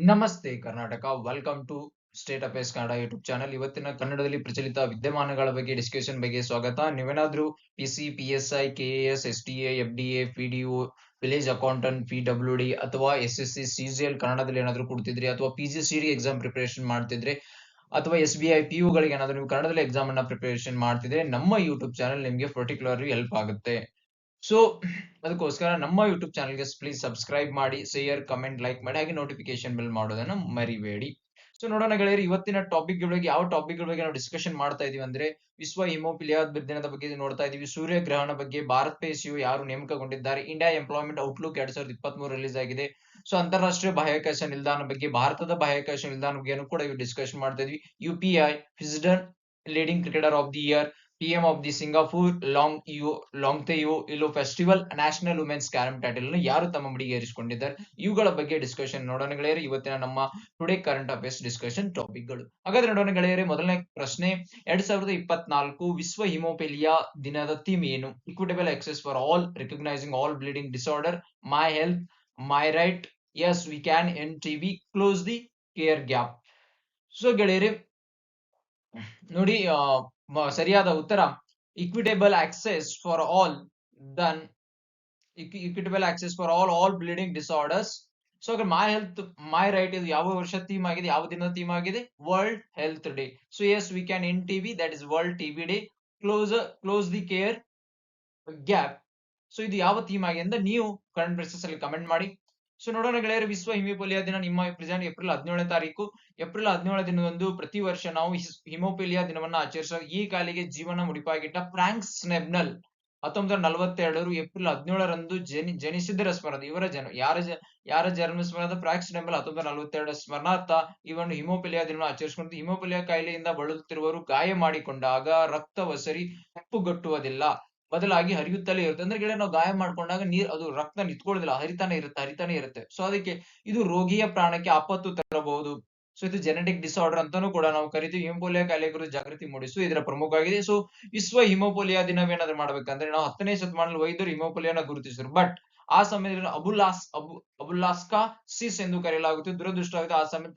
ನಮಸ್ತೆ Karnataka. Welcome to State Affairs Kannada YouTube channel. ಇವತ್ತಿನ ಕನ್ನಡದಲ್ಲಿ ಪ್ರಚಲಿತ ವಿದ್ಯಮಾನಗಳ ಬಗ್ಗೆ ಡಿಸ್ಕಷನ್ ಬಗ್ಗೆ ಸ್ವಾಗತ. ನೀವೇನಾದ್ರೂ PC, PSI, KAS, SDA, FDA, PDO, village accountant, PWD ಅಥವಾ ಎಸ್ಎಸ್ಸಿ, ಸಿಜಿಎಲ್ ಕನ್ನಡದಲ್ಲಿ ಏನಾದ್ರು ಕೊಡ್ತಿದ್ರಿ ಅಥವಾ ಪಿಜಿಸಿಡಿ ಎಕ್ಸಾಮ್ ಪ್ರಿಪರೇಷನ್ ಮಾಡ್ತಿದ್ರೆ ಅಥವಾ ಎಸ್ಬಿಐ ಪಿಯುಗಳಿಗೆ ಏನಾದ್ರು ನೀವು ಕನ್ನಡದಲ್ಲಿ ಎಕ್ಸಾಮ್ ಅನ್ನ ಪ್ರಿಪರೇಷನ್ ಮಾಡ್ತಿದ್ರೆ ನಮ್ಮ ಯೂಟ್ಯೂಬ್ ಚಾನಲ್ ನಿಮಗೆ ಪರ್ಟಿಕ್ಯುಲರ್ಲಿ ಹೆಲ್ಪ್ ಆಗುತ್ತೆ. ಸೊ ಅದಕ್ಕೋಸ್ಕರ ನಮ್ಮ ಯೂಟ್ಯೂಬ್ ಚಾನಲ್ಗೆ ಪ್ಲೀಸ್ ಸಬ್ಸ್ಕ್ರೈಬ್ ಮಾಡಿ, ಶೇರ್, ಕಮೆಂಟ್, ಲೈಕ್ ಮಾಡಿ, ಹಾಗೆ ನೋಟಿಫಿಕೇಶನ್ ಬೆಲ್ ಮಾಡೋದನ್ನ ಮರಿಬೇಡಿ. ಸೊ ನೋಡೋಣ ಗೆಳೆಯರು, ಇವತ್ತಿನ ಟಾಪಿಕ್ ಬಗ್ಗೆ ಯಾವ ಟಾಪಿಕ್ ಬಗ್ಗೆ ನಾವು ಡಿಸ್ಕಷನ್ ಮಾಡ್ತಾ ಇದೀವಿ ಅಂದ್ರೆ ವಿಶ್ವ ಹಿಮೋಫಿಲಿಯಾ ದಿನದ ಬಗ್ಗೆ ನೋಡ್ತಾ ಇದೀವಿ. ಸೂರ್ಯಗ್ರಹಣ ಬಗ್ಗೆ, ಭಾರತ ಪೇಸಿಯು ಯಾರು ನೇಮಕಗೊಂಡಿದ್ದಾರೆ, ಇಂಡಿಯಾ ಎಂಪ್ಲಾಯ್ಮೆಂಟ್ ಔಟ್ಲುಕ್ 2023 ರಿಲೀಸ್ ಆಗಿದೆ. ಸೊ ಅಂತಾರಾಷ್ಟ್ರೀಯ ಬಾಹ್ಯಾಕಾಶ ನಿಲ್ದಾಣ ಬಗ್ಗೆ, ಭಾರತದ ಬಾಹ್ಯಾಕಾಶ ನಿಲ್ದಾಣ ಬಗ್ಗೆ ಕೂಡ ಇವು ಡಿಸ್ಕಷನ್ ಮಾಡ್ತಾ ಇದೀವಿ. UPI president leading cricketer of the year, PM of the Singapore Longteo Ilo festival, national women's carrom title ಅನ್ನು ಯಾರು ತಮ್ಮ ಮುಡಿಗೇರಿಸಿಕೊಂಡಿದ್ದಾರೆ, ಇವುಗಳ ಬಗ್ಗೆ ಡಿಸ್ಕಷನ್ ನೋಡೋಣ ಗೆಳೆಯರೆ. ಇವತ್ತಿನ ನಮ್ಮ today current affairs discussion topic ಗಳು. ಹಾಗಾದ್ರೆ ನೋಡೋಣ ಗೆಳೆಯರೆ, ಮೊದಲನೇ ಪ್ರಶ್ನೆ, 2024 ವಿಶ್ವ ಹಿಮೋಫಿಲಿಯಾ ದಿನದ ಥೀಮ್ ಏನು? Equitable access for all, recognising all bleeding disorder, my health my right, yes we can end TB, close the care gap. So ಗೆಳೆಯರೆ ನೋಡಿ, ಸರಿಯಾದ ಉತ್ತರ equitable access for all, then equitable access for all bleeding disorders. So my health my right ಇದು ಯಾವ ವರ್ಷ theme ಆಗಿದೆ, ಯಾವ ದಿನದ ಥೀಮ್ ಆಗಿದೆ? World Health Day. So yes we can end TB, that is World TB Day. Close the care gap. So ಇದು ಯಾವ theme ಆಗಿದೆ ಅಂತ ನೀವು ಕಮೆಂಟ್ ಬಾಕ್ಸ್ ಅಲ್ಲಿ ಕಮೆಂಟ್ ಮಾಡಿ. ಸೊ ನೋಡೋಣ ಗೆಳೆಯರು, ವಿಶ್ವ ಹಿಮೋಫಿಲಿಯಾ ದಿನ ನಿಮ್ಮ ಪ್ರೆಸೆಂಟ್ ಏಪ್ರಿಲ್ 17ನೇ ತಾರೀಕು. ಏಪ್ರಿಲ್ 17 ದಿನದಂದು ಪ್ರತಿ ವರ್ಷ ನಾವು ಹಿಮೋಫಿಲಿಯಾ ದಿನವನ್ನ ಆಚರಿಸುವ ಈ ಕಾಲಿಗೆ ಜೀವನ ಮುಡಿಪಾಗಿಟ್ಟ ಫ್ರಾಂಕ್ ಸ್ನೆಬ್ನಲ್ 1942 ಏಪ್ರಿಲ್ 17ರಂದು ಜನಿಸಿದ್ದರ ಸ್ಮರಣ, ಇವರ ಯಾರ ಜನ್ಮ ಸ್ಮರಣದ ಫ್ರಾಂಕ್ ಸ್ನೆಬ್ನಲ್ 1942 ಸ್ಮರಣಾರ್ಥ ಇವನ್ನು ಹಿಮೋಫಿಲಿಯಾ ದಿನವನ್ನು ಆಚರಿಸಿಕೊಂಡು, ಹಿಮೋಫಿಲಿಯಾ ಕಾಯಿಲೆಯಿಂದ ಬಳಲುತ್ತಿರುವವರು ಗಾಯ ಮಾಡಿಕೊಂಡಾಗ ರಕ್ತ ಒಸರಿ ಹೆಪ್ಪುಗಟ್ಟುವುದಿಲ್ಲ, ಬದಲಾಗಿ ಹರಿಯುತ್ತಲೇ ಇರುತ್ತೆ. ಅಂದ್ರೆ ಗೆಳೆಯ ನಾವು ಗಾಯ ಮಾಡ್ಕೊಂಡಾಗ ಅದು ರಕ್ತ ನಿಂತ್ಕೊಳ್ಳೋದಿಲ್ಲ, ಹರಿತಾನೆ ಇರುತ್ತೆ. ಸೊ ಅದಕ್ಕೆ ಇದು ರೋಗಿಯ ಪ್ರಾಣಕ್ಕೆ ಆಪತ್ತು ತರಬಹುದು. ಸೊ ಇದು ಜೆನೆಟಿಕ್ ಡಿಸಾರ್ಡರ್ ಅಂತಾನೂ ಕೂಡ ನಾವು ಕರಿತೀವಿ. ಹಿಮೋಫಿಲಿಯಾ ಕಾಯಿಲೆ ಕುರಿತು ಜಾಗೃತಿ ಮೂಡಿಸುವ ಇದರ ಪ್ರಮುಖವಾಗಿದೆ. ಸೊ ವಿಶ್ವ ಹಿಮೋಫಿಲಿಯಾ ದಿನವೇನಾದ್ರೂ ಮಾಡ್ಬೇಕಂದ್ರೆ, ನಾವು 10ನೇ ಶತಮಾನದಲ್ಲಿ ವೈದ್ಯರು ಹಿಮೋಫಿಲಿಯಾನ ಗುರುತಿಸಿದ್ರು. ಬಟ್ ಆ ಸಮಯದಲ್ಲಿ ಅಬುಲಾಸ್ಕಾ ಸಿಸ್ ಎಂದು ಕರೆಯಲಾಗುತ್ತದೆ. ದುರದೃಷ್ಟವಾಗಿದೆ, ಆ ಸಮಯ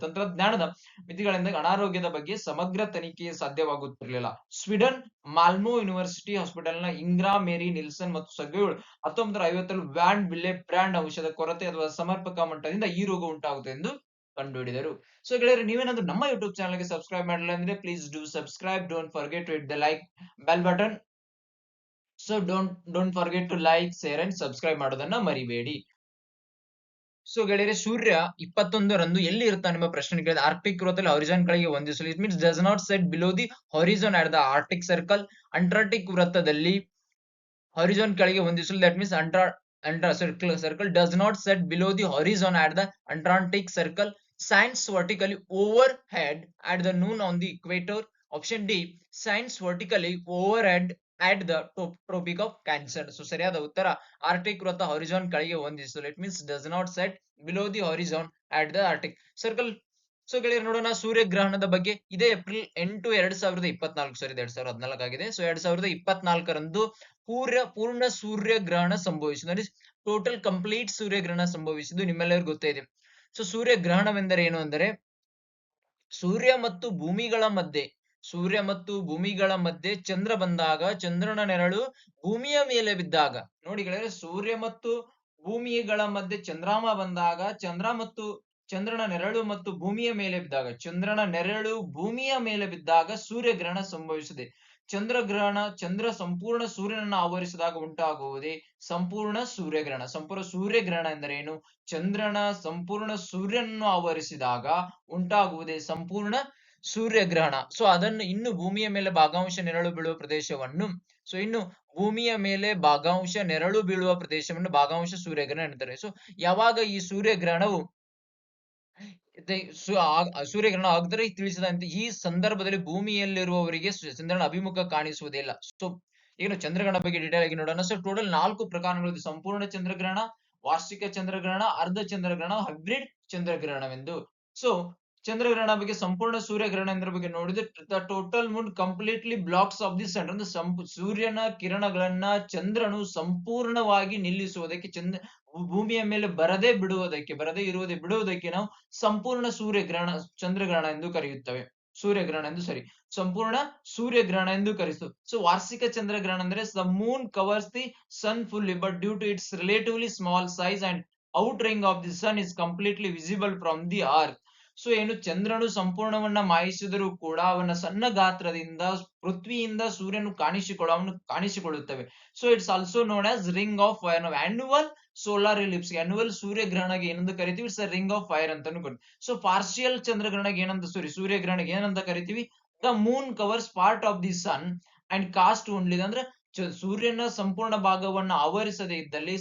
ತಂತ್ರಜ್ಞಾನದ ಮಿತಿಗಳಿಂದ ಅನಾರೋಗ್ಯದ ಬಗ್ಗೆ ಸಮಗ್ರ ತನಿಖೆ ಸಾಧ್ಯವಾಗುತ್ತಿರಲಿಲ್ಲ. ಸ್ವೀಡನ್ ಮಾಲ್ಮೋ ಯೂನಿವರ್ಸಿಟಿ ಹಾಸ್ಪಿಟಲ್ ನ ಇಂಗ್ರಾ ಮೇರಿ ನಿಲ್ಸನ್ ಮತ್ತು ಸಗ್ಗೆಗಳು 1950ರಲ್ಲಿ ವ್ಯಾನ್ ವಿಲ್ಲೆ ಬ್ರ್ಯಾಂಡ್ ಔಷಧ ಕೊರತೆ ಅಥವಾ ಸಮರ್ಪಕ ಮಟ್ಟದಿಂದ ಈ ರೋಗ ಉಂಟಾಗುತ್ತೆ ಎಂದು ಕಂಡುಹಿಡಿದರು. ಸೊ ಗೆಳೆಯರೆ, ನೀವೇನಾದ್ರೂ ನಮ್ಮ ಯೂಟ್ಯೂಬ್ ಚಾನಲ್ ಗೆ ಸಬ್ಸ್ಕ್ರೈಬ್ ಮಾಡಿಲ್ಲ ಅಂದ್ರೆ please do subscribe. Don't forget to hit the like bell button. So don't forget to like, share and subscribe ಮಾಡೋದನ್ನ ಮರಿಬೇಡಿ. ಸೊ ಗೆಳೆಯರೆ, ಸೂರ್ಯ 21ರಂದು ಎಲ್ಲಿ ಇರ್ತಾನೆ ಎಂಬ ಪ್ರಶ್ನೆ ಕೇಳಿದ. ಆರ್ಕ್ಟಿಕ್ ವೃತ್ತದಲ್ಲಿ ಹಾರಿಜಾನ್ ಕೆಳಗೆ ಹೊಂದಿಸಲು, it means does not set below the horizon at the Arctic circle. Antarctic ವೃತ್ತದಲ್ಲಿ ಹಾರಿಜಾನ್ ಕೆಳಗೆ ಹೊಂದಿಸಲು, that means circle does not set below the horizon at the Antarctic circle. Shines vertically overhead at the noon on the equator. Option D, shines vertically overhead at the Tropic of Cancer. So ಸರಿಯಾದ ಉತ್ತರ Arctic ವೃತ್ತ horizon ಕೆಳಗೆ ಹೊಂದಿಸಲು, it means does not set below the horizon at the Arctic circle. So ಗೆಳೆಯರು ನೋಡೋಣ ಸೂರ್ಯಗ್ರಹಣದ ಬಗ್ಗೆ. ಇದೇ April 8, 2014 ಆಗಿದೆ. ಸೊ 2024ರಂದು ಪೂರ್ಣ ಸೂರ್ಯಗ್ರಹಣ ಸಂಭವಿಸಿದೆ. ಟೋಟಲ್ ಕಂಪ್ಲೀಟ್ ಸೂರ್ಯಗ್ರಹಣ ಸಂಭವಿಸಿದ್ದು ನಿಮ್ಮೆಲ್ಲರಿಗೂ ಗೊತ್ತೇ ಇದೆ. ಸೊ ಸೂರ್ಯಗ್ರಹಣವೆಂದರೆ ಏನು ಅಂದರೆ, ಸೂರ್ಯ ಮತ್ತು ಭೂಮಿಗಳ ಮಧ್ಯೆ ಚಂದ್ರ ಬಂದಾಗ, ಚಂದ್ರನ ನೆರಳು ಭೂಮಿಯ ಮೇಲೆ ಬಿದ್ದಾಗ. ನೋಡಿ ಗೆಳೆಯರೆ, ಸೂರ್ಯ ಮತ್ತು ಭೂಮಿಗಳ ಮಧ್ಯೆ ಚಂದ್ರಾಮ ಬಂದಾಗ, ಚಂದ್ರನ ನೆರಳು ಮತ್ತು ಭೂಮಿಯ ಮೇಲೆ ಬಿದ್ದಾಗ, ಚಂದ್ರನ ನೆರಳು ಭೂಮಿಯ ಮೇಲೆ ಬಿದ್ದಾಗ ಸೂರ್ಯಗ್ರಹಣ ಸಂಭವಿಸಿದೆ. ಚಂದ್ರ ಸಂಪೂರ್ಣ ಸೂರ್ಯನನ್ನು ಆವರಿಸಿದಾಗ ಉಂಟಾಗುವುದೇ ಸಂಪೂರ್ಣ ಸೂರ್ಯಗ್ರಹಣ. ಸಂಪೂರ್ಣ ಸೂರ್ಯಗ್ರಹಣ ಎಂದರೆ ಏನು? ಚಂದ್ರನ ಸಂಪೂರ್ಣ ಸೂರ್ಯನನ್ನು ಆವರಿಸಿದಾಗ ಉಂಟಾಗುವುದೇ ಸಂಪೂರ್ಣ ಸೂರ್ಯಗ್ರಹಣ. ಸೊ ಅದನ್ನು ಇನ್ನು ಭೂಮಿಯ ಮೇಲೆ ಭಾಗಾಂಶ ನೆರಳು ಬೀಳುವ ಪ್ರದೇಶವನ್ನು, ಭೂಮಿಯ ಮೇಲೆ ಭಾಗಾಂಶ ನೆರಳು ಬೀಳುವ ಪ್ರದೇಶವನ್ನು ಭಾಗಾಂಶ ಸೂರ್ಯಗ್ರಹಣ ಎನ್ನುತ್ತಾರೆ. ಸೊ ಯಾವಾಗ ಈ ಸೂರ್ಯಗ್ರಹಣವು ಆಗಿದ್ರೆ ತಿಳಿಸಿದಂತೆ ಈ ಸಂದರ್ಭದಲ್ಲಿ ಭೂಮಿಯಲ್ಲಿರುವವರಿಗೆ ಚಂದ್ರನ ಅಭಿಮುಖ ಕಾಣಿಸುವುದಿಲ್ಲ. ಸೊ ಏನು ಚಂದ್ರಗ್ರಹಣ ಬಗ್ಗೆ ಡೀಟೇಲ್ ಆಗಿ ನೋಡೋಣ. ಸೊ ಟೋಟಲ್ 4 ಪ್ರಕಾರಗಳು: ಸಂಪೂರ್ಣ ಚಂದ್ರಗ್ರಹಣ, ವಾರ್ಷಿಕ ಚಂದ್ರಗ್ರಹಣ, ಅರ್ಧ ಚಂದ್ರಗ್ರಹಣ, ಹೈಬ್ರಿಡ್ ಚಂದ್ರಗ್ರಹಣವೆಂದು. ಸೊ ಚಂದ್ರಗ್ರಹಣ ಬಗ್ಗೆ, ಸಂಪೂರ್ಣ ಸೂರ್ಯಗ್ರಹಣ ಎಂದ್ರ ಬಗ್ಗೆ ನೋಡಿದ್ರೆ, the total moon completely blocks off the sun. ಅಂದ್ರೆ ಸೂರ್ಯನ ಕಿರಣಗಳನ್ನ ಚಂದ್ರನು ಸಂಪೂರ್ಣವಾಗಿ ನಿಲ್ಲಿಸುವುದಕ್ಕೆ ಭೂಮಿಯ ಮೇಲೆ ಬರದೇ ಬಿಡುವುದಕ್ಕೆ ನಾವು ಸಂಪೂರ್ಣ ಸೂರ್ಯಗ್ರಹಣ, ಚಂದ್ರಗ್ರಹಣ ಎಂದು ಕರೆಯುತ್ತೇವೆ. ಸಂಪೂರ್ಣ ಸೂರ್ಯಗ್ರಹಣ ಎಂದು ಕರೆಯುತ್ತೇವೆ. ಸೊ ವಾರ್ಷಿಕ ಚಂದ್ರಗ್ರಹಣ ಅಂದ್ರೆ the moon covers the sun fully but due to its relatively small size and out ring of the sun is completely visible from the earth. So ಏನು ಚಂದ್ರನು ಸಂಪೂರ್ಣವನ್ನ ಮಾಯಿಸಿದರೂ ಕೂಡ ಅವನ ಸಣ್ಣ ಗಾತ್ರದಿಂದ ಪೃಥ್ವಿಯಿಂದ ಸೂರ್ಯನು ಕಾಣಿಸಿಕೊಳ್ಳುತ್ತವೆ. So it's also known as ring of fire. Annual solar eclipse, annual ಸೂರ್ಯಗ್ರಹಣಗೆ ಏನಂತ ಕರಿತೀವಿ? ಇಟ್ಸ್ ರಿಂಗ್ ಆಫ್ ಫೈರ್ ಅಂತಾನು ಕರಿತೀವಿ. ಸೊ ಪಾರ್ಷಿಯಲ್ ಚಂದ್ರಗ್ರಹಣಗೆ ಏನಂತ ಸೂರ್ಯಗ್ರಹಣಗೆ ಏನಂತ ಕರಿತೀವಿ? The moon covers part of the sun and cast only. ಅಂದ್ರೆ ಸೂರ್ಯನ ಸಂಪೂರ್ಣ ಭಾಗವನ್ನ ಆವರಿಸದೇ ಇದ್ದಲ್ಲಿ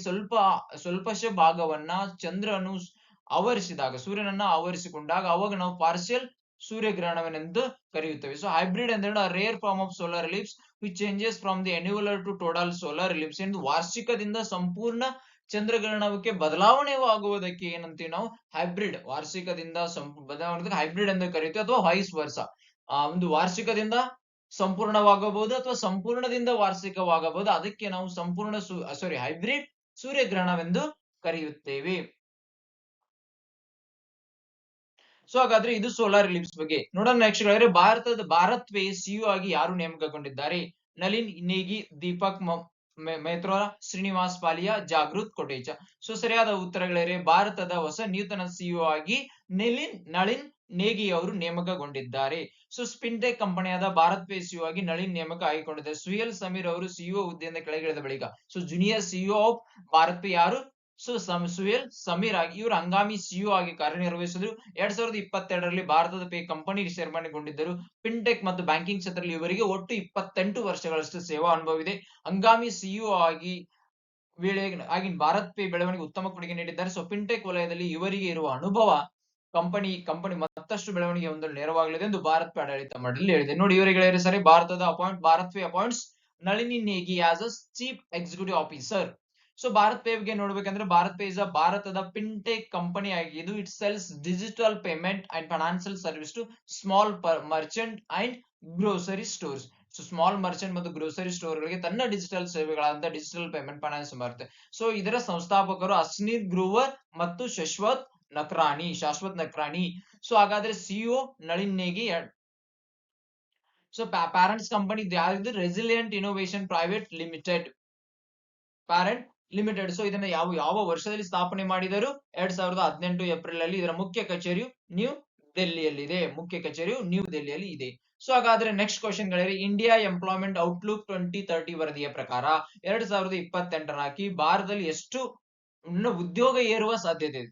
ಸ್ವಲ್ಪಶ ಭಾಗವನ್ನ ಚಂದ್ರನು ಸೂರ್ಯನನ್ನ ಆವರಿಸಿಕೊಂಡಾಗ ಅವಾಗ ನಾವು ಪಾರ್ಷಿಯಲ್ ಸೂರ್ಯಗ್ರಹಣವೆಂದು ಕರೆಯುತ್ತೇವೆ. ಸೊ ಹೈಬ್ರಿಡ್ ಅಂದ್ರೆ rare form of solar eclipse which changes from the annular to total solar eclipse. ಎಂದು ವಾರ್ಷಿಕದಿಂದ ಸಂಪೂರ್ಣ ಚಂದ್ರಗ್ರಹಣಕ್ಕೆ ಬದಲಾವಣೆಯಾಗುವುದಕ್ಕೆ ಏನಂತೀವಿ ನಾವು? ಹೈಬ್ರಿಡ್. ವಾರ್ಷಿಕದಿಂದ ಬದಲಾವಣೆ ಹೈಬ್ರಿಡ್ ಎಂದು ಕರೀತೀವಿ, ಅಥವಾ ವೈಸ್ ವರ್ಸ. ಒಂದು ವಾರ್ಷಿಕದಿಂದ ಸಂಪೂರ್ಣವಾಗಬಹುದು ಅಥವಾ ಸಂಪೂರ್ಣದಿಂದ ವಾರ್ಷಿಕವಾಗಬಹುದು. ಅದಕ್ಕೆ ನಾವು ಹೈಬ್ರಿಡ್ ಸೂರ್ಯಗ್ರಹಣವೆಂದು ಕರೆಯುತ್ತೇವೆ. ಸೊ ಹಾಗಾದ್ರೆ ಇದು ಸೋಲಾರ್ ಎಲಿಪ್ಸ್ ಬಗ್ಗೆ ನೋಡೋಣ. ನೆಕ್ಸ್ಟ್ ಗಳಿದ್ರೆ ಭಾರತ್ ಪೇ ಸಿಇಒ ಆಗಿ ಯಾರು ನೇಮಕಗೊಂಡಿದ್ದಾರೆ? ನಳಿನ್ ನೇಗಿ, ದೀಪಕ್ ಮೇತ್ರಾ, ಶ್ರೀನಿವಾಸ್ ಪಾಲಿಯಾ, ಜಾಗೃತ್ ಕೊಟೇಚಾ. ಸೊ ಸರಿಯಾದ ಉತ್ತರಗಳಿವೆ. ಭಾರತದ ಹೊಸ ನೂತನ ಸಿಇಒ ಆಗಿ ನಳಿನ್ ನೇಗಿ ಅವರು ನೇಮಕಗೊಂಡಿದ್ದಾರೆ. ಸೊ ಸ್ಪಿನ್ಟೆಕ್ ಕಂಪನಿಯಾದ ಭಾರತ್ ಪೇ ಸಿಇಒ ಆಗಿ ನಳಿನ್ ನೇಮಕ ಆಗಿಕೊಂಡಿದ್ದಾರೆ. ಸುಹೇಲ್ ಸಮೀರ್ ಅವರು ಸಿಇಒ ಹುದ್ದೆಯಿಂದ ಕೆಳಗಿಳಿದ ಬಳಿಕ so junior CEO of Bharat pay ಯಾರು? ಸೊ ಸುಹೇಲ್ ಸಮೀರ್ ಆಗಿ ಇವರು ಹಂಗಾಮಿ ಸಿಇಒ ಆಗಿ ಕಾರ್ಯನಿರ್ವಹಿಸಿದ್ರು. 2022ರಲ್ಲಿ ಭಾರತದ ಪೇ ಕಂಪನಿ ಸೇರ್ಪಡೆಗೊಂಡಿದ್ದರು. ಫಿನ್ಟೆಕ್ ಮತ್ತು ಬ್ಯಾಂಕಿಂಗ್ ಕ್ಷೇತ್ರದಲ್ಲಿ ಇವರಿಗೆ ಒಟ್ಟು 28 ವರ್ಷಗಳಷ್ಟು ಸೇವಾ ಅನುಭವ ಇದೆ. ಹಂಗಾಮಿ ಸಿಇಒ ಆಗಿ ಭಾರತ್ ಪೇ ಬೆಳವಣಿಗೆ ಉತ್ತಮ ಕೊಡುಗೆ ನೀಡಿದ್ದಾರೆ. ಸೊ ಫಿನ್ಟೆಕ್ ವಲಯದಲ್ಲಿ ಇವರಿಗೆ ಇರುವ ಅನುಭವ ಕಂಪನಿ ಮತ್ತಷ್ಟು ಬೆಳವಣಿಗೆ ಹೊಂದಲು ನೆರವಾಗಲಿದೆ ಎಂದು ಭಾರತ್ ಪೇ ಆಡಳಿತ ಮಂಡಳಿ ಹೇಳಿದೆ. ನೋಡಿ, ಇವರಿಗೆ ಹೇಳಿದ್ರೆ ಸರಿ. Bharat Pe appoints Nalini Negi as a chief executive officer. So Bharat Pe ಬಗ್ಗೆ ನೋಡ್ಬೇಕಂದ್ರೆ ಭಾರತ್ ಪೇ ಇಸ್ ಭಾರತದ ಫಿನ್ಟೆಕ್ ಕಂಪನಿ ಆಗಿದ್ದು it sells digital payment and financial service to small merchant and grocery stores. So small merchant ಮತ್ತು ಗ್ರೋಸರಿ ಸ್ಟೋರ್ ಗಳಿಗೆ ತನ್ನ ಡಿಜಿಟಲ್ ಸೇವೆಗಳಾದಂತಹ ಡಿಜಿಟಲ್ ಪೇಮೆಂಟ್ ಫೈನಾನ್ಸ್ ಬರುತ್ತೆ. So ಇದರ ಸಂಸ್ಥಾಪಕರು ಅಸ್ನೀತ್ ಗ್ರೋವರ್ ಮತ್ತು ಶಾಶ್ವತ್ ನಕ್ರಾನಿ. ಸೊ ಹಾಗಾದ್ರೆ CEO Nalin Negi. So parents company ಯಾವುದು? Resilient innovation private limited. So ಇದನ್ನ ಯಾವ ವರ್ಷದಲ್ಲಿ ಸ್ಥಾಪನೆ ಮಾಡಿದರು? 2018 ಏಪ್ರಿಲ್ ಅಲ್ಲಿ. ಇದರ ಮುಖ್ಯ ಕಚೇರಿಯು ನ್ಯೂ ದೆಹಲಿಯಲ್ಲಿ ಇದೆ. ಸೊ ಹಾಗಾದ್ರೆ ನೆಕ್ಸ್ಟ್ ಕ್ವಶನ್ ಗಳಿವೆ. ಇಂಡಿಯಾ ಎಂಪ್ಲಾಯ್ಮೆಂಟ್ ಔಟ್ಲುಕ್ 2030 ವರದಿಯ ಪ್ರಕಾರ 2028 ಭಾರತದಲ್ಲಿ ಎಷ್ಟು ಉದ್ಯೋಗ ಏರುವ ಸಾಧ್ಯತೆ ಇದೆ?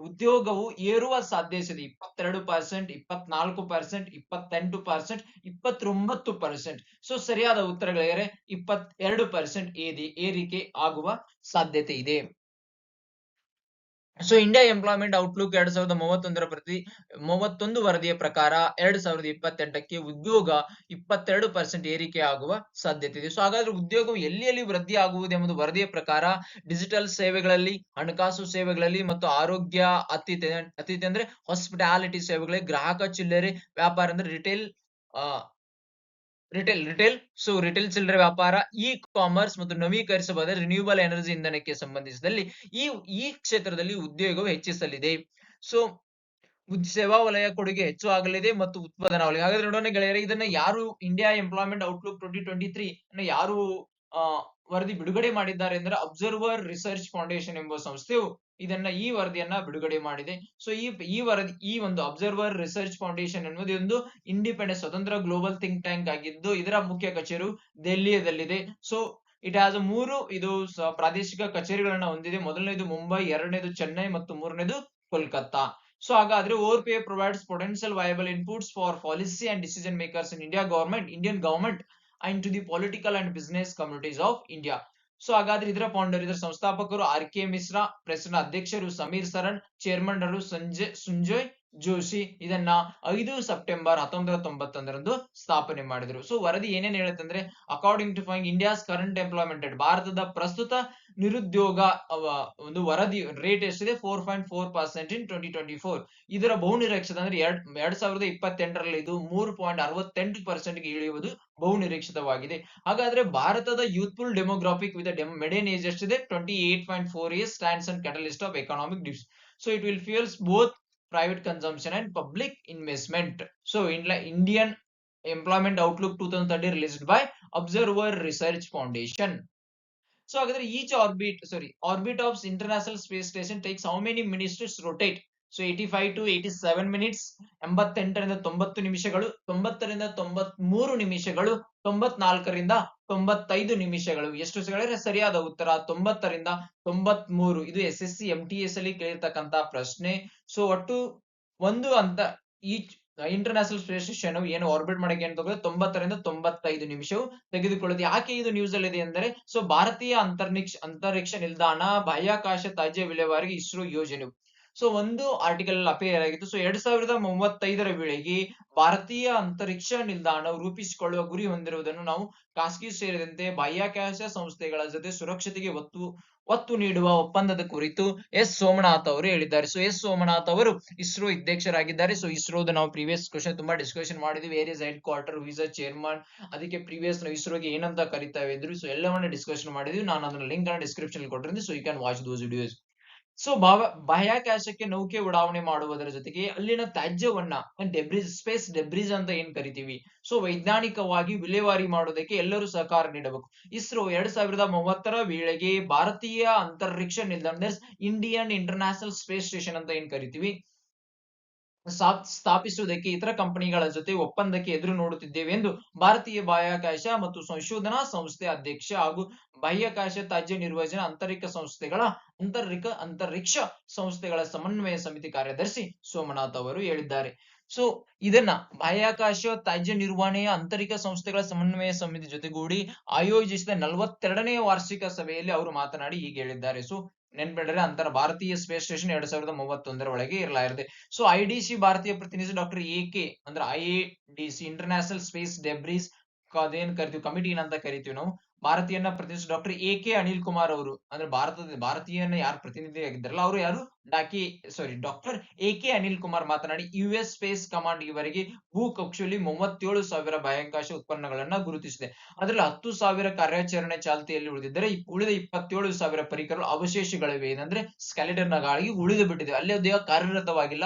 ಉದ್ಯೋಗವು ಏರುವ ಸಾಧ್ಯತೆ 22%, 24%, 28%, 29%. ಸೊ ಸರಿಯಾದ ಉತ್ತರಗಳಿವೆ 22% ಏರಿಕೆ ಆಗುವ ಸಾಧ್ಯತೆ ಇದೆ. ಸೊ ಇಂಡಿಯಾ ಎಂಪ್ಲಾಯ್ಮೆಂಟ್ ಔಟ್ಲುಕ್ 2031 ವರದಿಯ ಪ್ರಕಾರ 2028ಕ್ಕೆ ಉದ್ಯೋಗ 22% ಏರಿಕೆ ಆಗುವ ಸಾಧ್ಯತೆ ಇದೆ. ಸೊ ಹಾಗಾದ್ರೆ ಉದ್ಯೋಗವು ಎಲ್ಲಿ ವೃದ್ಧಿ ಆಗುವುದು ಎಂಬುದು ವರದಿಯ ಪ್ರಕಾರ ಡಿಜಿಟಲ್ ಸೇವೆಗಳಲ್ಲಿ, ಹಣಕಾಸು ಸೇವೆಗಳಲ್ಲಿ ಮತ್ತು ಆರೋಗ್ಯ, ಅತಿಥಿ ಅಂದ್ರೆ ಹಾಸ್ಪಿಟಾಲಿಟಿ ಸೇವೆಗಳಲ್ಲಿ, ಗ್ರಾಹಕ ಚಿಲ್ಲರೆ ವ್ಯಾಪಾರ ಅಂದ್ರೆ ರಿಟೇಲ್ ಚಿಲ್ಲರೆ ವ್ಯಾಪಾರ, ಇ ಕಾಮರ್ಸ್ ಮತ್ತು ನವೀಕರಿಸಬಹುದಾದ ರಿನ್ಯೂವಬಲ್ ಎನರ್ಜಿ ಇಂಧನಕ್ಕೆ ಸಂಬಂಧಿಸಿದಲ್ಲಿ ಈ ಕ್ಷೇತ್ರದಲ್ಲಿ ಉದ್ಯೋಗವು ಹೆಚ್ಚಿಸಲಿದೆ. ಸೊ ಸೇವಾ ವಲಯ ಕೊಡುಗೆ ಹೆಚ್ಚು ಆಗಲಿದೆ ಮತ್ತು ಉತ್ಪಾದನಾ ವಲಯ. ಹಾಗಾದ್ರೆ ನೋಡೋಣ ಗೆಳೆಯರೆ, ಇದನ್ನ ಯಾರು ಇಂಡಿಯಾ ಎಂಪ್ಲಾಯ್ಮೆಂಟ್ ಔಟ್ಲುಕ್ 2023 ಯಾರು ವರದಿ ಬಿಡುಗಡೆ ಮಾಡಿದ್ದಾರೆ ಅಂದ್ರೆ ಅಬ್ಸರ್ವರ್ ರಿಸರ್ಚ್ ಫೌಂಡೇಶನ್ ಎಂಬ ಸಂಸ್ಥೆಯು ಈ ವರದಿಯನ್ನ ಬಿಡುಗಡೆ ಮಾಡಿದೆ. ಸೊ ಈ ಒಂದು ಅಬ್ಸರ್ವರ್ ರಿಸರ್ಚ್ ಫೌಂಡೇಶನ್ ಎನ್ನುವುದು ಒಂದು ಇಂಡಿಪೆಂಡೆಂಟ್ ಸ್ವತಂತ್ರ ಗ್ಲೋಬಲ್ ಥಿಂಕ್ ಟ್ಯಾಂಕ್ ಆಗಿದ್ದು ಇದರ ಮುಖ್ಯ ಕಚೇರಿಯು ದೆಹಲಿಯಲ್ಲಿದೆ. ಸೊ ಇಟ್ ಹ್ಯಾಸ್ 3 ಪ್ರಾದೇಶಿಕ ಕಚೇರಿಗಳನ್ನ ಹೊಂದಿದೆ. ಮೊದಲನೇದು ಮುಂಬೈ, ಎರಡನೇದು ಚೆನ್ನೈ ಮತ್ತು ಮೂರನೇದು ಕೋಲ್ಕತ್ತಾ. ಸೊ ಹಾಗಾದ್ರೆ ಓವರ್ಪೇ provides potential viable inputs for policy and decision makers in Indian government and to the political and business communities of India. So ಹಾಗಾದ್ರೆ ಇದರ ಸಂಸ್ಥಾಪಕರು RK ಮಿಶ್ರಾ, ಪ್ರೆಸಿಡೆಂಟ್ ಅಧ್ಯಕ್ಷರು ಸಮೀರ್ ಸರಣ್, ಚೇರ್ಮನ್ ಸಂಜಯ್ ಜೋಶಿ. ಇದನ್ನ 5 ಸೆಪ್ಟೆಂಬರ್ 1991ರಂದು ಸ್ಥಾಪನೆ ಮಾಡಿದ್ರು. ಸೊ ವರದಿ ಏನೇನ್ ಹೇಳುತ್ತಂದ್ರೆ according to find India's current employment rate, ಭಾರತದ ಪ್ರಸ್ತುತ ನಿರುದ್ಯೋಗ ಒಂದು ವರದಿ ರೇಟ್ ಎಷ್ಟಿದೆ 4.4% ಇನ್ 2024. ಇದರ ಬಹುನಿರೀಕ್ಷಿತ ಅಂದ್ರೆ 2028ರಲ್ಲಿ ಇದು 3.68% ಗೆ ಇಳಿಯುವುದು ಬಹುನಿರೀಕ್ಷಿತವಾಗಿದೆ. ಹಾಗಾದ್ರೆ ಭಾರತದ ಯೂತ್ಫುಲ್ ಡೆಮೋಗ್ರಾಫಿಕ್ ವಿತ್ ಮೆಡಿಯನ್ ಏಜ್ ಎಷ್ಟಿದೆ 28.4 years stands and catalyst of economic dips. So it will fuels both private consumption and public investment. So Indian Employment Outlook 2030 released by Observer Research Foundation. So ಹಾಗಾದ್ರೆ each orbit of International Space Station takes how many minutes to rotate? So 85 to 87 minutes, 88ರಿಂದ 90 ನಿಮಿಷಗಳು, 90ರಿಂದ 93 ನಿಮಿಷಗಳು, 94ರಿಂದ 95 ನಿಮಿಷಗಳು. ಎಷ್ಟು ಸರಿಯಾದ ಉತ್ತರ 90ರಿಂದ 93. ಇದು SSC MTS ಅಲ್ಲಿ ಕೇಳಿರ್ತಕ್ಕಂತ ಪ್ರಶ್ನೆ. ಸೊ ಒಟ್ಟು ಒಂದು ಅಂತ ಈಚ್ ಇಂಟರ್ನ್ಯಾಷನಲ್ ಸ್ಪೇಸ್ ಸ್ಟೇಷನ್ ಏನು ಆರ್ಬಿಟ್ ಮಾಡಕ್ಕೆ ಏನು ತಗೊಳ್ಳೋದು 90ರಿಂದ 95 ನಿಮಿಷವು ತೆಗೆದುಕೊಳ್ಳುತ್ತೆ. ಯಾಕೆ ಇದು ನ್ಯೂಸ್ ಅಲ್ಲಿ ಇದೆ ಅಂದರೆ ಸೊ ಭಾರತೀಯ ಅಂತರಿಕ್ಷ ನಿಲ್ದಾಣ ಬಾಹ್ಯಾಕಾಶ ತ್ಯಾಜ್ಯ ವಿಲೇವಾರಿಗೆ ಇಸ್ರೋ ಯೋಜನೆ. ಸೊ ಒಂದು ಆರ್ಟಿಕಲ್ ಅಪೇರ್ ಆಗಿತ್ತು. ಸೊ 2035ರ ವೇಳೆಗೆ ಭಾರತೀಯ ಅಂತರಿಕ್ಷ ನಿಲ್ದಾಣವು ರೂಪಿಸಿಕೊಳ್ಳುವ ಗುರಿ ಹೊಂದಿರುವುದನ್ನು ನಾವು ಖಾಸಗಿ ಸೇರಿದಂತೆ ಬಾಹ್ಯಾಕಾಶ ಸಂಸ್ಥೆಗಳ ಜೊತೆ ಸುರಕ್ಷತೆಗೆ ಒತ್ತು ನೀಡುವ ಒಪ್ಪಂದದ ಕುರಿತು ಎಸ್ ಸೋಮನಾಥ್ ಅವರು ಹೇಳಿದ್ದಾರೆ. ಸೊ ಎಸ್ ಸೋಮನಾಥ್ ಅವರು ಇಸ್ರೋ ಅಧ್ಯಕ್ಷರಾಗಿದ್ದಾರೆ. ಸೊ ಇಸ್ರೋದ ನಾವು ಪ್ರೀವಿಯಸ್ ಕ್ವಶನ್ ತುಂಬಾ ಡಿಸ್ಕಷನ್ ಮಾಡಿದ್ವಿ. Where is head quarter, who is chairman, ಅದಕ್ಕೆ ಪ್ರೀವಿಯಸ್ ನಾವು ಇಸ್ರೋಗೆ ಏನಂತ ಕರಿತಾ ಇದ್ರು. ಸೊ ಎಲ್ಲವನ್ನ ಡಿಸ್ಕಷನ್ ಮಾಡಿದ್ವಿ. ನಾನು ಅದನ್ನ ಲಿಂಕ್ ಅನ್ನ ಡಿಸ್ಕ್ರಿಪ್ಷನ್ ಕೊಟ್ಟಿರ್ತೀನಿ. So you can watch those videos. So ಬಾಹ್ಯಾಕಾಶಕ್ಕೆ ನೌಕೆ ಉಡಾವಣೆ ಮಾಡುವುದರ ಜೊತೆಗೆ ಅಲ್ಲಿನ ತ್ಯಾಜ್ಯವನ್ನ ಸ್ಪೇಸ್ ಡೆಬ್ರಿಸ್ ಅಂತ ಏನ್ ಕರಿತೀವಿ, ಸೊ ವೈಜ್ಞಾನಿಕವಾಗಿ ವಿಲೇವಾರಿ ಮಾಡೋದಕ್ಕೆ ಎಲ್ಲರೂ ಸಹಕಾರ ನೀಡಬೇಕು. ಇಸ್ರೋ 2030ರ ವೇಳೆಗೆ ಭಾರತೀಯ ಅಂತರಿಕ್ಷ ನಿಲ್ದಾಣ ಇಂಡಿಯನ್ ಇಂಟರ್ನ್ಯಾಷನಲ್ ಸ್ಪೇಸ್ ಸ್ಟೇಷನ್ ಅಂತ ಏನ್ ಕರಿತೀವಿ ಸ್ಥಾಪಿಸುವುದಕ್ಕೆ ಇತರ ಕಂಪನಿಗಳ ಜೊತೆ ಒಪ್ಪಂದಕ್ಕೆ ಎದುರು ನೋಡುತ್ತಿದ್ದೇವೆ ಎಂದು ಭಾರತೀಯ ಬಾಹ್ಯಾಕಾಶ ಮತ್ತು ಸಂಶೋಧನಾ ಸಂಸ್ಥೆ ಅಧ್ಯಕ್ಷ ಹಾಗೂ ಬಾಹ್ಯಾಕಾಶ ತ್ಯಾಜ್ಯ ನಿರ್ವಹಣಾ ಅಂತರಿಕ್ಷ ಸಂಸ್ಥೆಗಳ ಸಮನ್ವಯ ಸಮಿತಿ ಕಾರ್ಯದರ್ಶಿ ಸೋಮನಾಥ್ ಅವರು ಹೇಳಿದ್ದಾರೆ. ಸೊ ಇದನ್ನ ಬಾಹ್ಯಾಕಾಶ ತ್ಯಾಜ್ಯ ನಿರ್ವಹಣೆಯ ಆಂತರಿಕ ಸಂಸ್ಥೆಗಳ ಸಮನ್ವಯ ಸಮಿತಿ ಜೊತೆಗೂಡಿ ಆಯೋಜಿಸಿದ 42ನೇ ವಾರ್ಷಿಕ ಸಭೆಯಲ್ಲಿ ಅವರು ಮಾತನಾಡಿ ಹೀಗೆ ಹೇಳಿದ್ದಾರೆ. ಸೊ ನೆನ್ಪಿಡ್ರೆ ಭಾರತೀಯ ಸ್ಪೇಸ್ ಸ್ಟೇಷನ್ 2031ರ ಒಳಗೆ ಇರಲಾಗಿದೆ. ಸೊ ಐಡಿಸಿ ಭಾರತೀಯ ಪ್ರತಿನಿಧಿ ಡಾಕ್ಟರ್ AK ಅಂದ್ರೆ IADC ಇಂಟರ್ನ್ಯಾಷನಲ್ ಸ್ಪೇಸ್ ಡೆಬ್ರಿಸ್ ಅದೇನ್ ಕರಿತೀವಿ ಕಮಿಟಿ ಅಂತ ಕರಿತೀವಿ ನಾವು. ಭಾರತೀಯನ ಪ್ರತಿನಿಧಿಸಿ ಡಾಕ್ಟರ್ AK ಅನಿಲ್ ಕುಮಾರ್ ಅವರು ಅಂದ್ರೆ ಭಾರತೀಯನ ಯಾರು ಪ್ರತಿನಿಧಿ ಆಗಿದ್ದಾರಲ್ಲ ಅವರು ಯಾರು ಡಾಕ್ಟರ್ AK ಅನಿಲ್ ಕುಮಾರ್ ಮಾತನಾಡಿ US ಸ್ಪೇಸ್ ಕಮಾಂಡ್ ಈವರೆಗೆ ಭೂಕಕ್ಷೆಯಲ್ಲಿ 37,000 ಬಾಹ್ಯಾಕಾಶ ಉತ್ಪನ್ನಗಳನ್ನ ಗುರುತಿಸಿದೆ. ಅದರಲ್ಲಿ 10,000 ಕಾರ್ಯಾಚರಣೆ ಚಾಲ್ತಿಯಲ್ಲಿ ಉಳಿದಿದ್ದರೆ ಉಳಿದ 27,000 ಪರಿಕರಗಳು ಅವಶೇಷಗಳಿವೆ. ಏನಂದ್ರೆ ಸ್ಕೆಲಿಟನ್ ಗಾಗಿ ಉಳಿದು ಬಿಟ್ಟಿದೆ, ಅಲ್ಲಿ ದೇಹ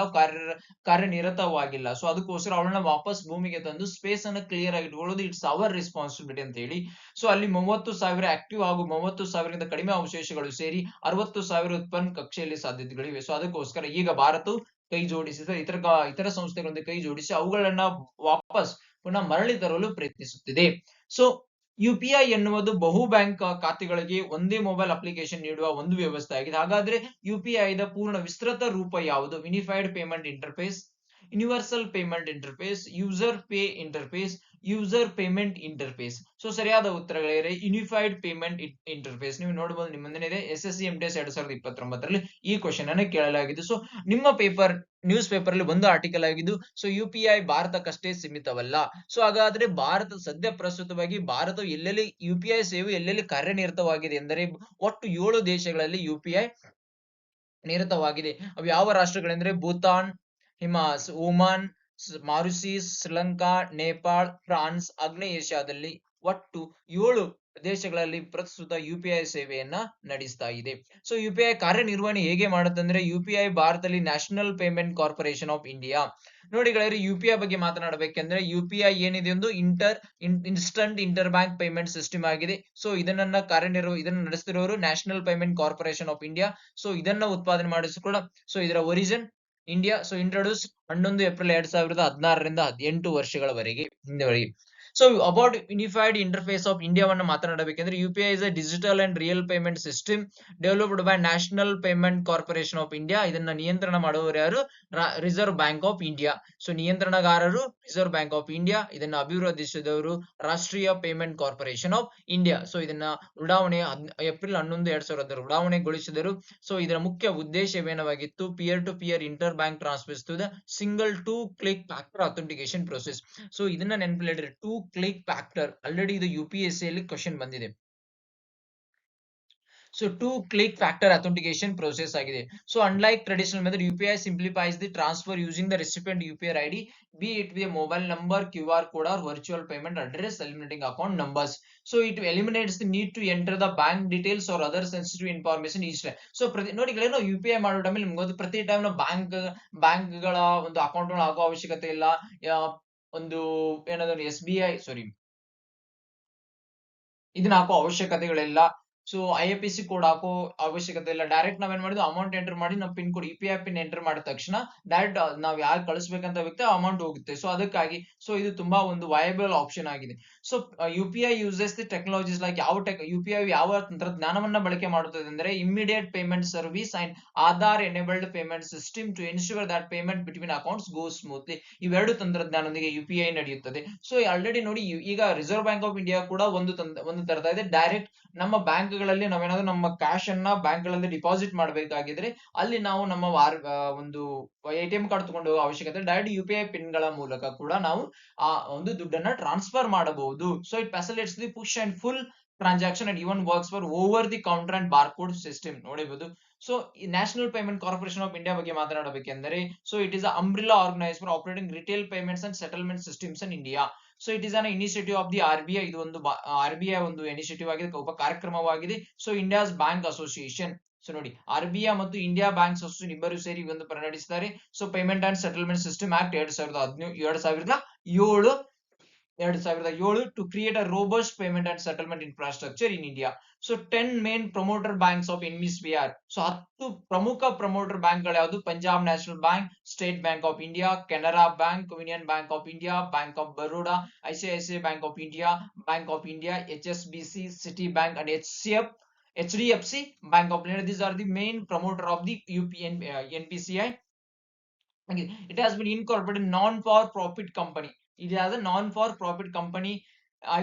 ಕಾರ್ಯನಿರತವಾಗಿಲ್ಲ. ಸೊ ಅದಕ್ಕೋಸ್ಕರ ಅವಳನ್ನ ವಾಪಸ್ ಭೂಮಿಗೆ ತಂದು ಸ್ಪೇಸ್ ಅನ್ನ ಕ್ಲಿಯರ್ ಆಗಿ ಇಟ್ಕೊಳ್ಳೋದು ಇಟ್ಸ್ ಅವರ್ ರೆಸ್ಪಾನ್ಸಿಬಿಲಿಟಿ ಅಂತ ಹೇಳಿ. ಸೊ ಅಲ್ಲಿ 30,000 ಆಕ್ಟಿವ್ ಹಾಗೂ 30,000ಗಿಂತ ಕಡಿಮೆ ಅವಶೇಷಗಳು ಸೇರಿ 60,000 ಉತ್ಪನ್ನ ಕಕ್ಷೆಯಲ್ಲಿ ಸಾಧ್ಯತೆಗಳಿವೆ. ಸೊ ಅದಕ್ಕೋಸ್ಕರ ಈಗ ಭಾರತವು ಕೈ ಜೋಡಿಸಿದ ಇತರ ಸಂಸ್ಥೆಗಳೊಂದಿಗೆ ಕೈ ಜೋಡಿಸಿ ಅವುಗಳನ್ನ ವಾಪಸ್ ಪುನಃ ಮರಳಿ ತರಲು ಪ್ರಯತ್ನಿಸುತ್ತಿದೆ. ಸೊ UPI ಎನ್ನುವುದು ಬಹು ಬ್ಯಾಂಕ್ ಖಾತೆಗಳಿಗೆ ಒಂದೇ ಮೊಬೈಲ್ ಅಪ್ಲಿಕೇಶನ್ ನೀಡುವ ಒಂದು ವ್ಯವಸ್ಥೆ ಆಗಿದೆ. ಹಾಗಾದ್ರೆ UPI ದ ಪೂರ್ಣ ವಿಸ್ತೃತ ರೂಪ ಯಾವುದು? Unified payment interface, universal payment interface, user pay interface, user payment interface. So ಸರಿಯಾದ ಉತ್ತರಗಳಿವೆ ಯುನಿಫೈಡ್ ಪೇಮೆಂಟ್ ಇಂಟರ್ಫೇಸ್. ನೀವು ನೋಡಬಹುದು ನಿಮ್ಮ ಮುಂದೆ ಇದೆ SSC MTS 2029ರಲ್ಲಿ ಈ ಕ್ವಶನ್ ಅನ್ನು ಕೇಳಲಾಗಿದೆ. ಸೊ ನಿಮ್ಮ ನ್ಯೂಸ್ ಪೇಪರ್ ಅಲ್ಲಿ ಒಂದು ಆರ್ಟಿಕಲ್ ಆಗಿದ್ದು. So UPI ಭಾರತಕ್ಕಷ್ಟೇ ಸೀಮಿತವಲ್ಲ. ಸೊ ಹಾಗಾದ್ರೆ ಸದ್ಯ ಪ್ರಸ್ತುತವಾಗಿ ಭಾರತ ಎಲ್ಲೆಲ್ಲಿ UPI ಸೇವೆ ಎಲ್ಲೆಲ್ಲಿ ಕಾರ್ಯನಿರತವಾಗಿದೆ ಎಂದರೆ ಒಟ್ಟು 7 ದೇಶಗಳಲ್ಲಿ UPI ನಿರತವಾಗಿದೆ. ಅವು ಯಾವ ರಾಷ್ಟ್ರಗಳೆಂದ್ರೆ Bhutan, Oman, Mauritius, Sri Lanka, Nepal, France, ಆಗ್ನೇಯ ಏಷ್ಯಾದಲ್ಲಿ ಒಟ್ಟು 7 ದೇಶಗಳಲ್ಲಿ ಪ್ರಸ್ತುತ UPI ಸೇವೆಯನ್ನ ನಡೆಸ್ತಾ ಇದೆ. ಸೊ UPI ಕಾರ್ಯನಿರ್ವಹಣೆ ಹೇಗೆ ಮಾಡುತ್ತಂದ್ರೆ UPI ಭಾರತದಲ್ಲಿ National Payment Corporation of India. ನೋಡಿ ಗೆಳೆಯರೆ, UPI ಬಗ್ಗೆ ಮಾತನಾಡಬೇಕೆಂದ್ರೆ UPI ಏನಿದೆ ಒಂದು instant inter bank payment system ಆಗಿದೆ. ಸೊ ಇದನ್ನ ನಡೆಸ್ತಿರೋರು National Payment Corporation of India. So ಇದನ್ನ ಉತ್ಪಾದನೆ ಮಾಡಿಸಿಕೊಳ್ಳ ಸೊ ಇದರ origin India. So introduce 11 April 2016ರಿಂದ 18 ವರ್ಷಗಳವರೆಗೆ ಹಿಂದೆವರೆಗೆ. So about unified interface of ಇಂಡಿಯಾವನ್ನ ಮಾತನಾಡಬೇಕೆಂದ್ರೆ UPI is a digital and real payment system developed by National Payment Corporation of India. ಇದನ್ನ ನಿಯಂತ್ರಣ ಮಾಡುವವರು ಯಾರು? Reserve Bank of India. So ನಿಯಂತ್ರಣಗಾರರು ರಿಸರ್ವ್ ಬ್ಯಾಂಕ್ ಆಫ್ ಇಂಡಿಯಾ. ಇದನ್ನ ಅಭಿವೃದ್ಧಿಸಿದವರು ರಾಷ್ಟ್ರೀಯ Payment Corporation of India. So ಇದನ್ನ ಉಡಾವಣೆ ಏಪ್ರಿಲ್ 11, 2010 ಉಡಾವಣೆಗೊಳಿಸಿದರು. ಸೊ ಇದರ ಮುಖ್ಯ ಉದ್ದೇಶವೇನವಾಗಿತ್ತು? Peer to peer inter bank transfers to the single 2 click factor authentication process. So ಇದನ್ನ ನೆನಪಿಟ್ಟರೆ 2 ಕ್ಲಿಕ್ ಫ್ಯಾಕ್ಟರ್ ಆಲ್ರೆಡಿ ಇದು UPSC ಅಲ್ಲಿ ಕ್ವಶನ್ ಬಂದಿದೆ. So two click factor authentication process ಆಗಿದೆ. So unlike traditional method UPI simplifies the transfer using the recipient UPI ID, be it with a mobile number, QR code or virtual payment address, eliminating account numbers. So it eliminates the need to enter the bank details or other sensitive information each time. So ಪ್ರತಿ ನೋಡಿ ನಾವು UPI ಮಾಡೋ ಟೈಮಲ್ಲಿ ನಿಮ್ಗೆ ಗೊತ್ತು, ಪ್ರತಿ time ನಾವು ಬ್ಯಾಂಕ್ಗಳ ಒಂದು ಅಕೌಂಟ್ ಆಗೋ ಅವಶ್ಯಕತೆ ಇಲ್ಲ. ಒಂದು ಏನಾದ್ರು SBI ಇದನ್ನ ಹಾಕೋ ಅವಶ್ಯಕತೆಗಳಿಲ್ಲ. ಸೊ IFSC ಕೋಡ್ ಹಾಕೋ ಅವಶ್ಯಕತೆ ಇಲ್ಲ. ಡೈರೆಕ್ಟ್ ನಾವೇನ್ ಮಾಡಿದ್ವಿ, ಅಮೌಂಟ್ ಎಂಟರ್ ಮಾಡಿ ನಮ್ಮ pin code UPI pin enter ಮಾಡಿದ ತಕ್ಷಣ ಡೈರೆಕ್ಟ್ ನಾವ್ ಯಾರು ಕಳಿಸ್ಬೇಕಂತ ವ್ಯಕ್ತಿ ಅಮೌಂಟ್ ಹೋಗುತ್ತೆ. ಸೊ ಅದಕ್ಕಾಗಿ ಇದು ತುಂಬಾ ಒಂದು ವಯಬಲ್ ಆಪ್ಷನ್ ಆಗಿದೆ. So UPI uses the technologies like UPI ಯಾವ ತಂತ್ರಜ್ಞಾನವನ್ನ ಬಳಕೆ ಮಾಡುತ್ತದೆ ಅಂದ್ರೆ immediate payment service and Aadhaar enabled payment system to ensure that payment between accounts go smoothly. ಇವೆರಡು ತಂತ್ರಜ್ಞಾನದೊಂದಿಗೆ UPI ನಡೆಯುತ್ತದೆ. ಸೊ ಆಲ್ರೆಡಿ ನೋಡಿ ಈಗ ರಿಸರ್ವ್ ಬ್ಯಾಂಕ್ ಆಫ್ ಇಂಡಿಯಾ ಕೂಡ ಒಂದು ತರ್ತಾ ಇದೆ. ಡೈರೆಕ್ಟ್ ನಮ್ಮ ಬ್ಯಾಂಕ್ಗಳಲ್ಲಿ ನಾವೇನಾದ್ರೂ ನಮ್ಮ ಕ್ಯಾಶ್ ಅನ್ನ ಬ್ಯಾಂಕ್ಗಳಲ್ಲಿ ಡಿಪಾಸಿಟ್ ಮಾಡಬೇಕಾಗಿದ್ರೆ ಅಲ್ಲಿ ನಾವು ನಮ್ಮ ಒಂದು ATM ಕಾರ್ಡ್ ತಗೊಂಡು ಹೋಗೋ ಅವಶ್ಯಕತೆ, ಡೈರೆಕ್ಟ್ UPI ಪಿನ್ ಗಳ ಮೂಲಕ ಕೂಡ ನಾವು ಆ ಒಂದು ದುಡ್ಡನ್ನ ಟ್ರಾನ್ಸ್ಫರ್ ಮಾಡಬಹುದು. So it facilitates the push and full transaction and even works for over the counter and barcode system ನೋಡಬಹುದು. So national Payment Corporation of India ಬಗ್ಗೆ ಮಾತನಾಡಬೇಕೆಂದರೆ, so it is umbrella organise for operating retail payments and settlement systems in India. So it is an initiative of the RBI. ಇದು ಒಂದು RBI ಒಂದು initiative ಆಗಿದೆ, ಉಪ ಕಾರ್ಯಕ್ರಮವಾಗಿದೆ. So India's bank association, so ನೋಡಿ RBI ಮತ್ತು India banks association ಇಬ್ಬರು ಸೇರಿ ಒಂದು ನಡೆಸಿದ್ದಾರೆ. So payment and settlement system act 2007 to create a robust payment and settlement infrastructure in India. So 10 main promoter banks of NPCI. So 10 ಪ್ರಮುಖ promoter bank ಗಳು ಯಾವುದು? Punjab national bank, state bank of India, Canara bank, union bank of India, bank of Baroda, ICICI bank of India, HSBC, city bank and HDFC Bank of India. These are the main promoter of the NPCI. It has been incorporated non-for-profit company. It has a non-for-profit company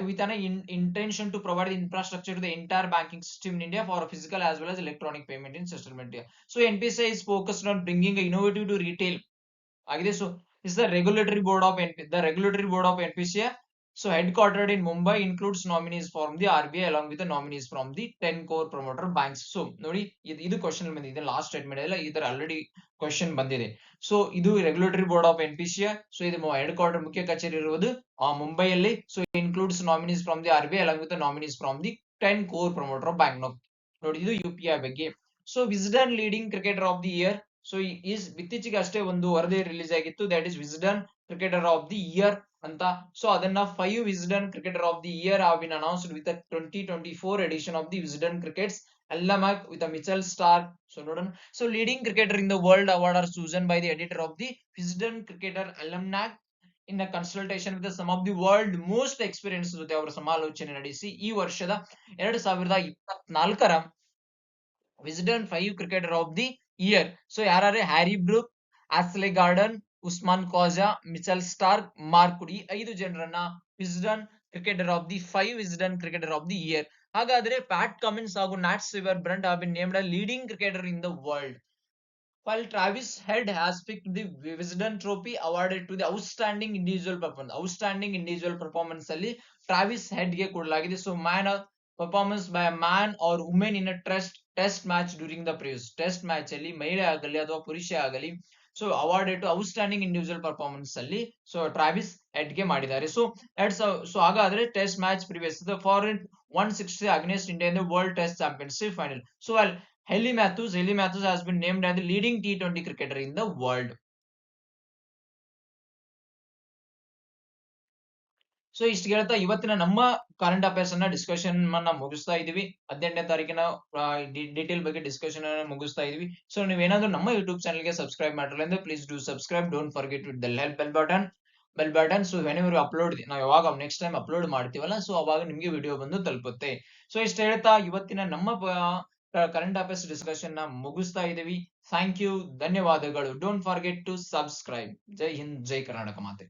with an intention to provide the infrastructure to the entire banking system in India for physical as well as electronic payment in settlement. So NPCI is focused on bringing innovative to retail. So this is the regulatory board of NPCI. So headquartered in Mumbai, includes nominees from the RBI along with the nominees from the 10 core promoter banks. So ನೋಡಿ ಇದು question ಬಂದಿದೆ, last statement ಎಲ್ಲ ಈ ತರ already question ಬಂದಿದೆ. So ಇದು regulatory board of NPCI. So ಇದು head quarter ಮುಖ್ಯ ಕಚೇರಿ ಇರುವುದು ಮುಂಬೈಯಲ್ಲಿ. So includes nominees from the RBI along with the nominees from the 10 core promoter of bank. ನೋಡಿ ಇದು UPI ಬಗ್ಗೆ. So Wisden leading cricketer of the year. So ಇತ್ತೀಚೆಗೆ ಅಷ್ಟೇ ಒಂದು ವರದಿ ರಿಲೀಸ್ ಆಗಿತ್ತು, that is Wisden cricketer of the year ಅಂತ. So ಅದನ್ನ 5 Wisden cricketer of the year have been announced with the 2024 edition of the Wisden Cricket's Almanac with a Mitchell Starc. So ನೋಡೋಣ. So leading cricketer in the world award are chosen by the editor of the Wisden Cricketer Almanac in a consultation with some of the world most experienced ಜೊತೆ ಅವರ ಸಮಾಲೋಚನೆ ನಡೆಸಿ ಈ ವರ್ಷದ 2024ರ Wisden 5 cricketer of the year. So ಯಾರು? Harry Brook, Ashleigh Gardner, Usman Khawaja, Mitchell Starc, Mark Wood. ಈ 5 ಜನರನ್ನ Wisden cricketer of the 5 Wisden cricketer of the year. ಹಾಗಾದ್ರೆ ಪ್ಯಾಟ್ ಕಮಿನ್ಸ್ ಹಾಗೂ Nat Sciver Brunt have been named a leading cricketer in the world, while Travis Head has picked the Wisden Trophy awarded to the outstanding individual performance. Outstanding individual performance ಅಲ್ಲಿ Travis Head ಗೆ ಕೊಡಲಾಗಿದೆ. So man of performance by a man or woman in a test match during the previous test match ಅಲ್ಲಿ ಮಹಿಳೆ ಆಗಲಿ ಅಥವಾ ಪುರುಷ ಆಗಲಿ, so awarded to outstanding individual performance ಅಲ್ಲಿ ಸೊ ಟ್ರಾವಿಸ್ ಹೆಡ್ ಗೆ ಮಾಡಿದ್ದಾರೆ. ಸೊ ಹಾಗಾದ್ರೆ test match previous for 160 against India in the world test championship final. So Helly Matthews has been named as the leading T20 cricketer in the world. So ಇಷ್ಟು ಹೇಳ್ತಾ ಇವತ್ತಿನ ನಮ್ಮ current affairs ಅನ್ನ discussion ಮುಗಿಸ್ತಾ ಇದೀವಿ. 18ನೇ ತಾರೀಕಿನ detail ಬಗ್ಗೆ discussion ಅನ್ನ ಮುಗಿಸ್ತಾ ಇದೀವಿ. ಸೊ ನೀವೇನಾದ್ರೂ ನಮ್ಮ ಯೂಟ್ಯೂಬ್ ಚಾನಲ್ ಗೆ ಸಬ್ಸ್ಕ್ರೈಬ್ ಮಾಡಿರಲ್ಲ ಅಂದ್ರೆ please do subscribe. Don't forget with the bell button. So whenever upload, ನಾವು ಯಾವಾಗ ನೆಕ್ಸ್ಟ್ ಟೈಮ್ ಅಪ್ಲೋಡ್ ಮಾಡ್ತೀವಲ್ಲ, ಸೊ ಅವಾಗ ನಿಮ್ಗೆ ವಿಡಿಯೋ ಬಂದು ತಲುಪುತ್ತೆ. ಸೊ ಇಷ್ಟು ಹೇಳ್ತಾ ಇವತ್ತಿನ ನಮ್ಮ ಕರೆಂಟ್ ಅಫೇರ್ಸ್ ಡಿಸ್ಕಷನ್ ನ ಮುಗಿಸ್ತಾ ಇದೀವಿ. ಥ್ಯಾಂಕ್ ಯು, ಧನ್ಯವಾದಗಳು. Don't forget to subscribe. ಜೈ ಹಿಂದ್, ಜೈ ಕರ್ನಾಟಕ ಮಾತೆ.